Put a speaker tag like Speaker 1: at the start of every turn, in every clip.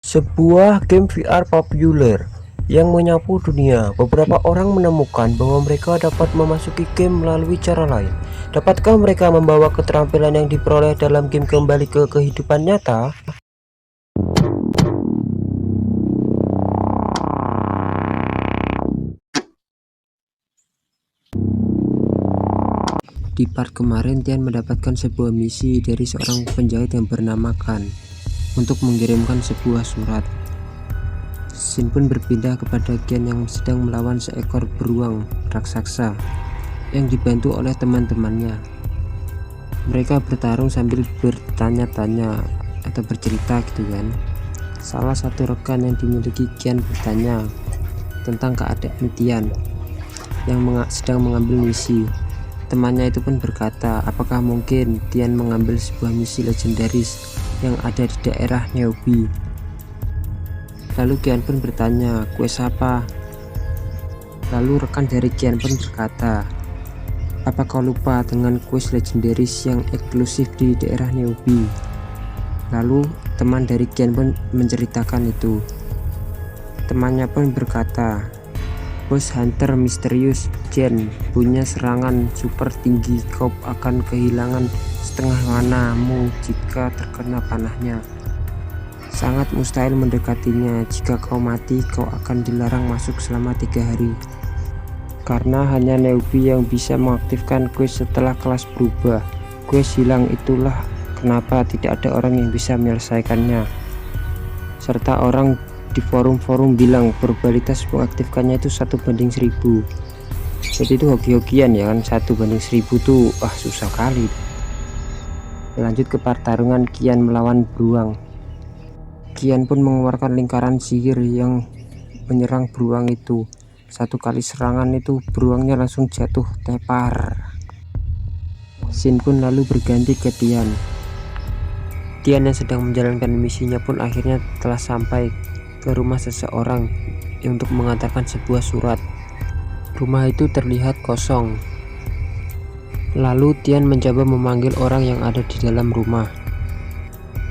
Speaker 1: Sebuah game VR populer yang menyapu dunia. Beberapa orang menemukan bahwa mereka dapat memasuki game melalui cara lain. Dapatkah mereka membawa keterampilan yang diperoleh dalam game kembali ke kehidupan nyata? Di part kemarin, Tian mendapatkan sebuah misi dari seorang penjahit yang bernama Kan untuk mengirimkan sebuah surat. Scene pun berpindah kepada Qian yang sedang melawan seekor beruang raksasa yang dibantu oleh teman-temannya. Mereka bertarung sambil bertanya-tanya atau bercerita gitu kan. Salah satu rekan yang dimiliki Qian bertanya tentang keadaan Tian yang sedang mengambil misi. Temannya itu pun berkata, apakah mungkin Tian mengambil sebuah misi legendaris yang ada di daerah Neobi. Lalu Qian pun bertanya, quest apa? Lalu rekan dari Qian pun berkata, apa kau lupa dengan quest legendaris yang eksklusif di daerah Neobi? Lalu teman dari Qian pun menceritakan itu. Temannya pun berkata, bos hunter misterius Jen punya serangan super tinggi, kau akan kehilangan setengah manamu jika terkena panahnya. Sangat mustahil mendekatinya, jika kau mati kau akan dilarang masuk selama 3 hari. Karena hanya Neobi yang bisa mengaktifkan quest setelah kelas berubah. Quest hilang, itulah kenapa tidak ada orang yang bisa menyelesaikannya. Serta orang di forum-forum bilang probabilitas mengaktifkannya itu 1/1000. Jadi itu hoki-hokian ya kan, 1/1000 tuh susah kali. Lanjut ke pertarungan Qian melawan beruang. Qian pun mengeluarkan lingkaran sihir yang menyerang beruang itu. Satu kali serangan itu beruangnya langsung jatuh tepar. Scene pun lalu berganti ke Tian. Tian yang sedang menjalankan misinya pun akhirnya telah sampai ke rumah seseorang untuk mengantarkan sebuah surat. Rumah itu terlihat kosong. Lalu Tian mencoba memanggil orang yang ada di dalam rumah,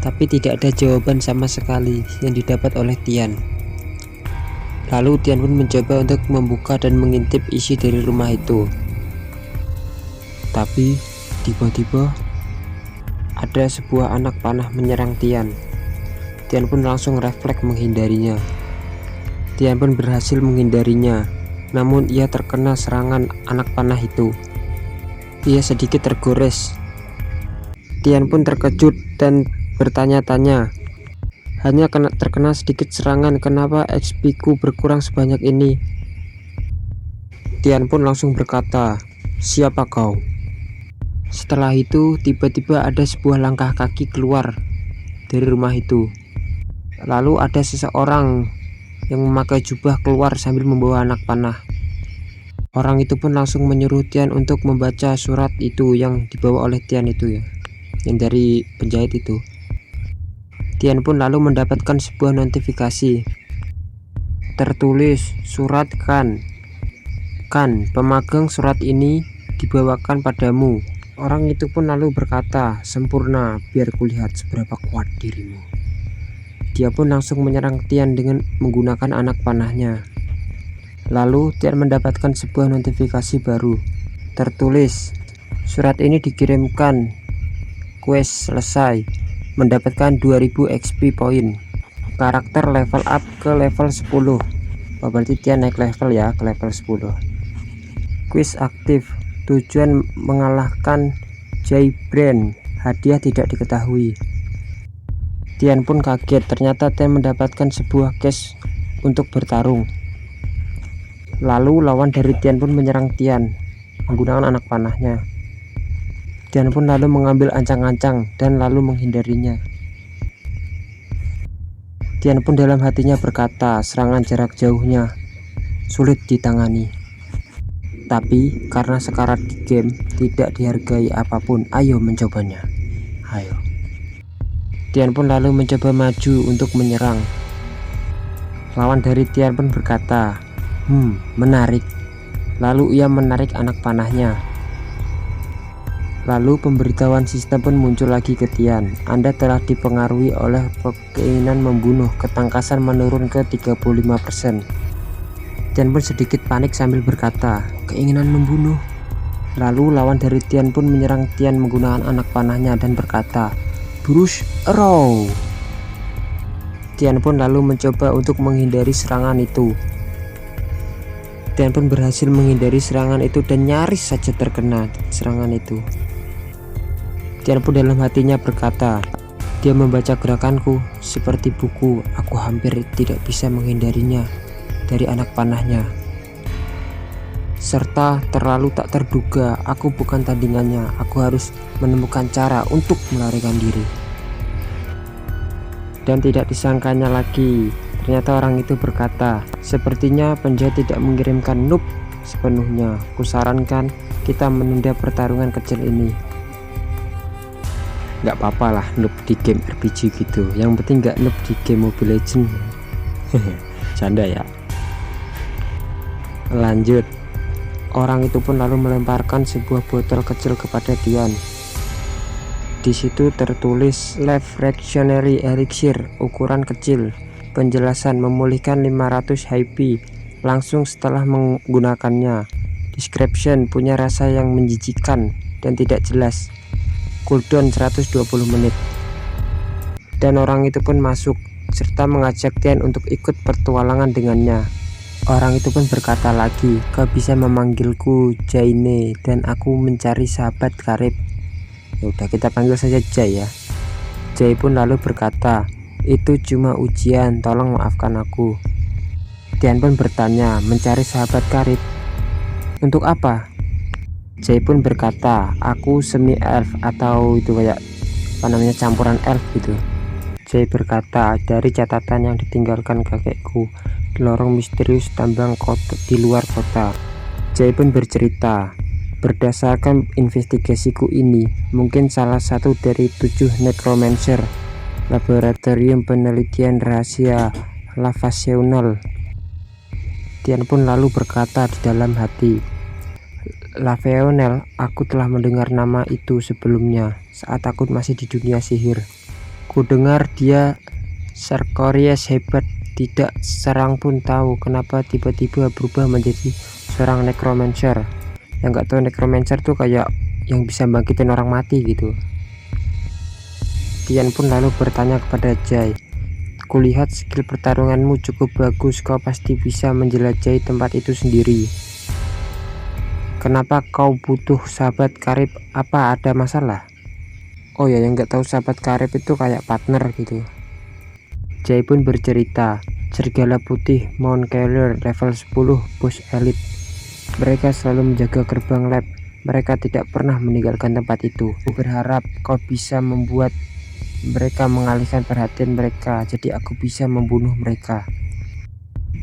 Speaker 1: tapi tidak ada jawaban sama sekali yang didapat oleh Tian. Lalu Tian pun mencoba untuk membuka dan mengintip isi dari rumah itu. Tapi tiba-tiba ada sebuah anak panah menyerang Tian. Tian pun langsung refleks menghindarinya. Tian pun berhasil menghindarinya, namun ia terkena serangan anak panah itu. Ia sedikit tergores. Tian pun terkejut dan bertanya-tanya, hanya terkena sedikit serangan, kenapa XP ku berkurang sebanyak ini? Tian pun langsung berkata, siapa kau? Setelah itu tiba-tiba ada sebuah langkah kaki keluar dari rumah itu. Lalu ada seseorang yang memakai jubah keluar sambil membawa anak panah. Orang itu pun langsung menyuruh Tian untuk membaca surat itu yang dibawa oleh Tian itu ya, yang dari penjahit itu. Tian pun lalu mendapatkan sebuah notifikasi. Tertulis surat Kan, pemagang surat ini dibawakan padamu. Orang itu pun lalu berkata, sempurna, biar kulihat seberapa kuat dirimu. Dia pun langsung menyerang Tian dengan menggunakan anak panahnya. Lalu Tian mendapatkan sebuah notifikasi baru. Tertulis, surat ini dikirimkan, quest selesai, mendapatkan 2000 XP point, karakter level up ke level 10. Berarti Tian naik level ya ke level 10. Quest aktif, tujuan mengalahkan Jai Brand, hadiah tidak diketahui. Tian pun kaget, ternyata Tian mendapatkan sebuah cash untuk bertarung. Lalu lawan dari Tian pun menyerang Tian menggunakan anak panahnya. Tian pun lalu mengambil ancang-ancang dan lalu menghindarinya. Tian pun dalam hatinya berkata, serangan jarak jauhnya sulit ditangani. Tapi karena sekarat di game tidak dihargai apapun, ayo mencobanya. Ayo. Tian pun lalu mencoba maju untuk menyerang. Lawan dari Tian pun berkata, menarik. Lalu ia menarik anak panahnya. Lalu pemberitahuan sistem pun muncul lagi ke Tian. Anda telah dipengaruhi oleh keinginan membunuh. Ketangkasan menurun ke 35%. Tian pun sedikit panik sambil berkata, keinginan membunuh. Lalu lawan dari Tian pun menyerang Tian menggunakan anak panahnya dan berkata, Brush Arrow. Tian pun lalu mencoba untuk menghindari serangan itu. Tian pun berhasil menghindari serangan itu dan nyaris saja terkena serangan itu. Tian pun dalam hatinya berkata, dia membaca gerakanku seperti buku, aku hampir tidak bisa menghindarinya dari anak panahnya. Serta terlalu tak terduga, aku bukan tandingannya, aku harus menemukan cara untuk melarikan diri. Dan tidak disangkanya lagi, ternyata orang itu berkata, sepertinya penjahat tidak mengirimkan noob sepenuhnya, kusarankan kita menunda pertarungan kecil ini. Gak apa-apa lah noob di game RPG gitu, yang penting gak noob di game Mobile Legends. Canda ya. Lanjut, orang itu pun lalu melemparkan sebuah botol kecil kepada Tian. Di situ tertulis Life Reactionary Elixir ukuran kecil, penjelasan memulihkan 500 HP langsung setelah menggunakannya. Description punya rasa yang menjijikan dan tidak jelas. Cooldown 120 menit. Dan orang itu pun masuk serta mengajak Tian untuk ikut petualangan dengannya. Orang itu pun berkata lagi, kau bisa memanggilku Jaine dan aku mencari sahabat karib. Ya udah, kita panggil saja Jai ya. Jai pun lalu berkata, itu cuma ujian, tolong maafkan aku. Tian pun bertanya, mencari sahabat karib untuk apa? Jai pun berkata, aku semi elf atau itu kayak apa namanya, campuran elf gitu. Jai berkata, dari catatan yang ditinggalkan kakekku di lorong misterius tambang kota di luar kota. Jai pun bercerita, berdasarkan investigasiku ini, mungkin salah satu dari 7 necromancer laboratorium penelitian rahasia lavasional. Tian pun lalu berkata di dalam hati, Lavasional, aku telah mendengar nama itu sebelumnya saat aku masih di dunia sihir. Ku dengar dia Sarkorius hebat, tidak seorang pun tahu kenapa tiba-tiba berubah menjadi seorang necromancer. Yang gak tahu necromancer tuh kayak yang bisa bangkitin orang mati gitu. Tian pun lalu bertanya kepada Jai, kulihat skill pertarunganmu cukup bagus, kau pasti bisa menjelajahi tempat itu sendiri. Kenapa kau butuh sahabat karib? Apa ada masalah? Oh ya, yang nggak tahu sahabat karib itu kayak partner gitu. Jai pun bercerita, serigala putih Mount Keller level 10 bos elit. Mereka selalu menjaga gerbang lab. Mereka tidak pernah meninggalkan tempat itu. Aku berharap kau bisa membuat mereka mengalihkan perhatian mereka, jadi aku bisa membunuh mereka.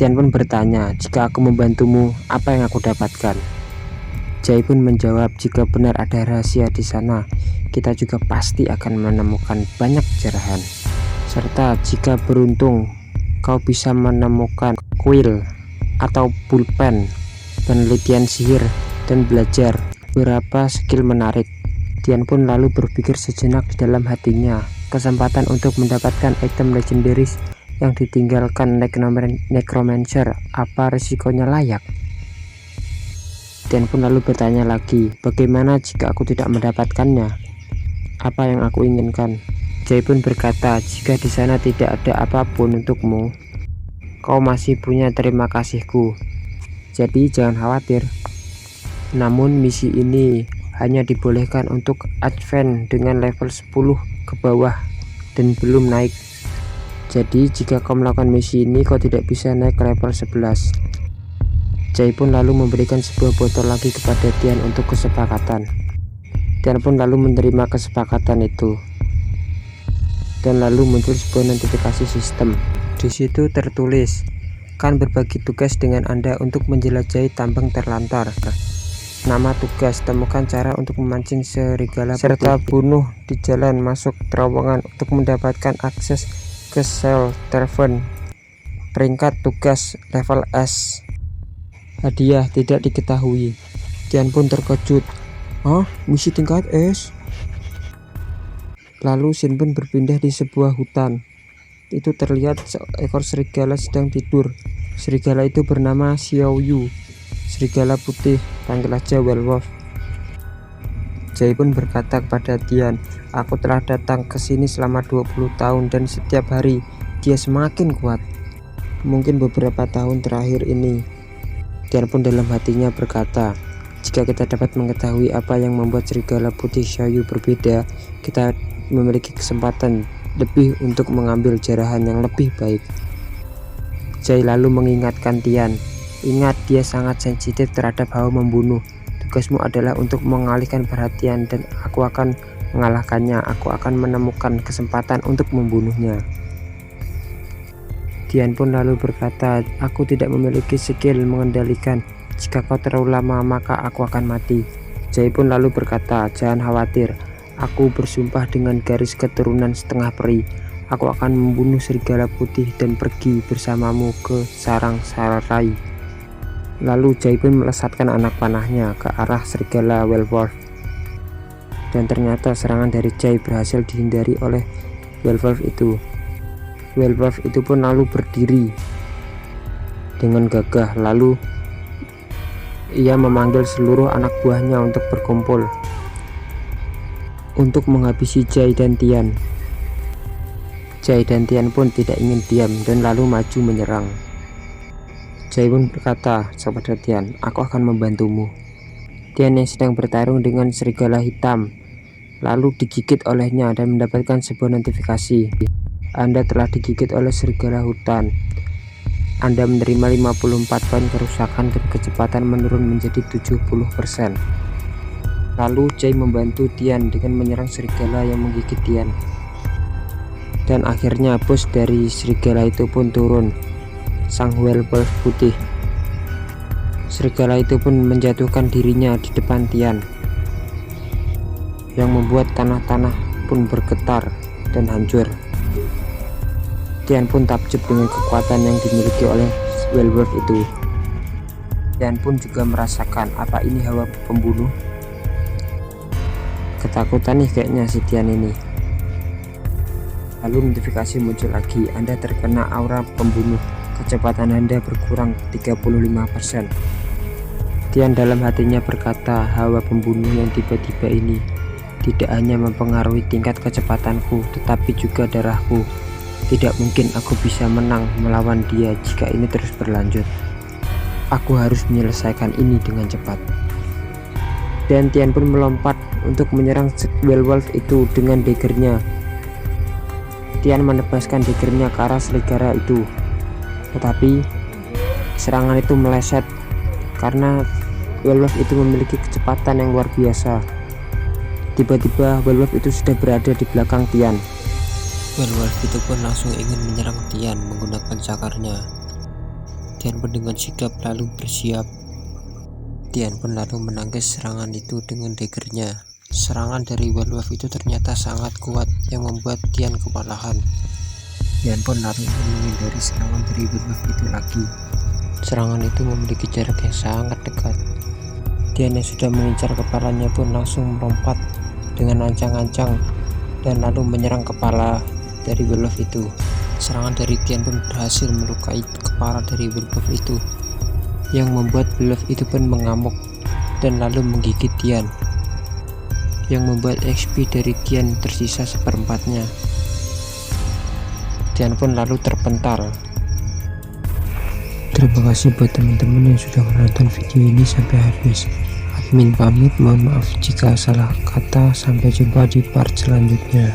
Speaker 1: Tian pun bertanya, jika aku membantumu, apa yang aku dapatkan? Jai pun menjawab, jika benar ada rahasia di sana, kita juga pasti akan menemukan banyak cerahan. Serta jika beruntung, kau bisa menemukan kuil atau pulpen, penelitian sihir, dan belajar beberapa skill menarik. Tian pun lalu berpikir sejenak di dalam hatinya, kesempatan untuk mendapatkan item legendaris yang ditinggalkan necromancer, apa risikonya layak? Tian pun lalu bertanya lagi, bagaimana jika aku tidak mendapatkannya? Apa yang aku inginkan? Jai pun berkata, jika di sana tidak ada apapun untukmu, kau masih punya terima kasihku. Jadi jangan khawatir. Namun misi ini hanya dibolehkan untuk advance dengan level 10 ke bawah dan belum naik. Jadi jika kau melakukan misi ini, kau tidak bisa naik ke level 11. Jai pun lalu memberikan sebuah botol lagi kepada Tian untuk kesepakatan. Tian pun lalu menerima kesepakatan itu. Dan lalu muncul sebuah notifikasi sistem. Di situ tertulis, kan berbagi tugas dengan Anda untuk menjelajahi tambang terlantar. Nama tugas, temukan cara untuk memancing serigala serta bunuh di jalan masuk terowongan untuk mendapatkan akses ke sel Tavern. Peringkat tugas level S. Hadiah tidak diketahui. Tian pun terkejut. "Hah? Misi tingkat S?" Lalu scene pun berpindah di sebuah hutan. Itu terlihat seekor serigala sedang tidur. Serigala itu bernama Xiao Yu, serigala putih, panggil aja werewolf. Jay pun berkata kepada Tian, "Aku telah datang ke sini selama 20 tahun dan setiap hari dia semakin kuat. Mungkin beberapa tahun terakhir ini." Tian pun dalam hatinya berkata, "Jika kita dapat mengetahui apa yang membuat serigala putih Xiao Yu berbeda, kita memiliki kesempatan lebih untuk mengambil jarahan yang lebih baik." Jay lalu mengingatkan Tian, "Ingat, dia sangat sensitif terhadap hawa membunuh. Tugasmu adalah untuk mengalihkan perhatian dan aku akan mengalahkannya. Aku akan menemukan kesempatan untuk membunuhnya." Tian pun lalu berkata, "Aku tidak memiliki skill mengendalikan. Jika kau terlalu lama maka aku akan mati." Jay pun lalu berkata, "Jangan khawatir. Aku bersumpah dengan garis keturunan setengah peri. Aku akan membunuh serigala putih dan pergi bersamamu ke sarang Sarai." Lalu Jay pun melesatkan anak panahnya ke arah serigala werewolf. Dan ternyata serangan dari Jay berhasil dihindari oleh werewolf itu. Werewolf itu pun lalu berdiri dengan gagah. Lalu ia memanggil seluruh anak buahnya untuk berkumpul untuk menghabisi Jay dan Tian. Jay dan Tian pun tidak ingin diam dan lalu maju menyerang. Jay pun berkata kepada Tian, "Aku akan membantumu." Tian yang sedang bertarung dengan serigala hitam lalu digigit olehnya dan mendapatkan sebuah notifikasi, "Anda telah digigit oleh serigala hutan. Anda menerima 54 poin kerusakan dan kecepatan menurun menjadi 70%. Lalu Jay membantu Tian dengan menyerang serigala yang menggigit Tian. Dan akhirnya bos dari serigala itu pun turun, sang werewolf putih. Serigala itu pun menjatuhkan dirinya di depan Tian, yang membuat tanah-tanah pun bergetar dan hancur. Tian pun takjub dengan kekuatan yang dimiliki oleh werewolf itu. Tian pun juga merasakan, apa ini hawa pembunuh? Ketakutan nih kayaknya si Tian ini. Lalu notifikasi muncul lagi, "Anda terkena aura pembunuh. Kecepatan Anda berkurang 35%. Tian dalam hatinya berkata, "Hawa pembunuh yang tiba-tiba ini tidak hanya mempengaruhi tingkat kecepatanku, tetapi juga darahku. Tidak mungkin aku bisa menang melawan dia jika ini terus berlanjut. Aku harus menyelesaikan ini dengan cepat." Dan Tian pun melompat untuk menyerang werewolf itu dengan daggernya. Tian menebaskan daggernya ke arah serigala itu, tetapi serangan itu meleset karena werewolf itu memiliki kecepatan yang luar biasa. Tiba-tiba werewolf itu sudah berada di belakang Tian. Werewolf itu pun langsung ingin menyerang Tian menggunakan cakarnya. Tian pun dengan sigap lalu bersiap. Tian pun lalu menangkis serangan itu dengan daggernya. Serangan dari werewolf itu ternyata sangat kuat yang membuat Tian kewalahan. Tian pun lalu menghindari serangan dari werewolf itu lagi. Serangan itu memiliki jarak yang sangat dekat. Tian yang sudah mengincar kepalanya pun langsung melompat dengan ancang-ancang dan lalu menyerang kepala dari werewolf itu. Serangan dari Tian pun berhasil melukai kepala dari werewolf itu, yang membuat werewolf itu pun mengamuk dan lalu menggigit Tian, yang membuat XP dari Tian tersisa seperempatnya. Tian pun lalu terpental. Terima kasih buat teman-teman yang sudah menonton video ini sampai habis. Admin pamit, mohon maaf jika salah kata. Sampai jumpa di part selanjutnya.